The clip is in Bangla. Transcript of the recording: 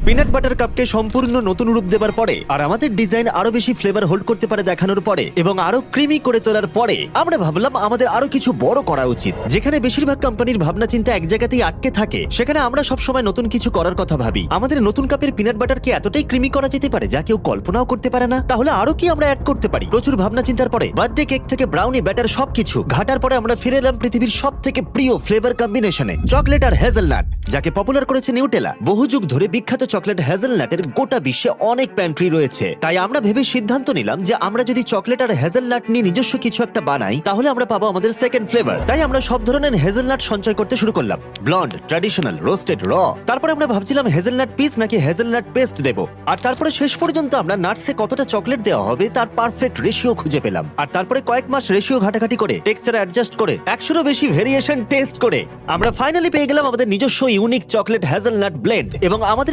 পিনাট বাটার কাপকে সম্পূর্ণ নতুন রূপ দেবার পরে আর আমাদের ডিজাইন আরো বেশি ফ্লেভার হোল্ড করতে পারে দেখানোর পরে এবং আরো ক্রিমি করে তোলার পরে আমরা ভাবলাম আমাদের আরো কিছু বড় করা উচিত। যেখানে বেশিরভাগ কোম্পানির ভাবনা চিন্তা এক জায়গাতেই আটকে থাকে, সেখানে আমরা সব সময় নতুন কিছু করার কথা ভাবি। আমাদের নতুন কাপের পিনাট বাটারকে এতটাই ক্রিমি করা যেতে পারে যা কেউ কল্পনাও করতে পারে না। তাহলে আরো কি আমরা অ্যাড করতে পারি? প্রচুর ভাবনা চিন্তার পরে বার্থডে কেক থেকে ব্রাউনি ব্যাটার সবকিছু ঘাটার পরে আমরা ফিরে এলাম পৃথিবীর সব থেকে প্রিয় ফ্লেভার কম্বিনেশনে, চকলেট আর হেজেলনাট, যাকে পপুলার করেছে নিউটেলা। বহু যুগ ধরে বিখ্যাত চকলেট হেজেলনাটের গোটা বিশ্বে অনেক প্যান্ট্রি রয়েছে, তাই আমরা ভেবে সিদ্ধান্ত নিলাম যে আমরা যদি চকলেট আর হেজেলনাট নিয়ে নিজস্ব কিছু একটা বানাই তাহলে আমরা পাবো আমাদের সেকেন্ড ফ্লেভার। তাই আমরা সব ধরনের হেজেলনাট সঞ্চয় করতে শুরু করলাম, ব্লন্ড, ট্র্যাডিশনাল, রোস্টেড, র। তারপরে আমরা ভাবছিলাম হেজেলনাট পিস নাকি হেজেলনাট পেস্ট দেবো। আর তারপরে শেষ পর্যন্ত আমরা নাটসে কতটা চকলেট দেওয়া হবে তার পারফেক্ট রেশিও খুঁজে পেলাম। আর তারপরে কয়েক মাস রেশিও ঘাটাঘাটি করে, টেক্সচার অ্যাডজাস্ট করে, 100-এরও বেশি ভেরিয়েশন টেস্ট করে আমরা ফাইনালি পেয়ে গেলাম আমাদের নিজস্ব ইউনিক চকলেট হেজেলনাট ব্লেন্ড। এবং আমাদের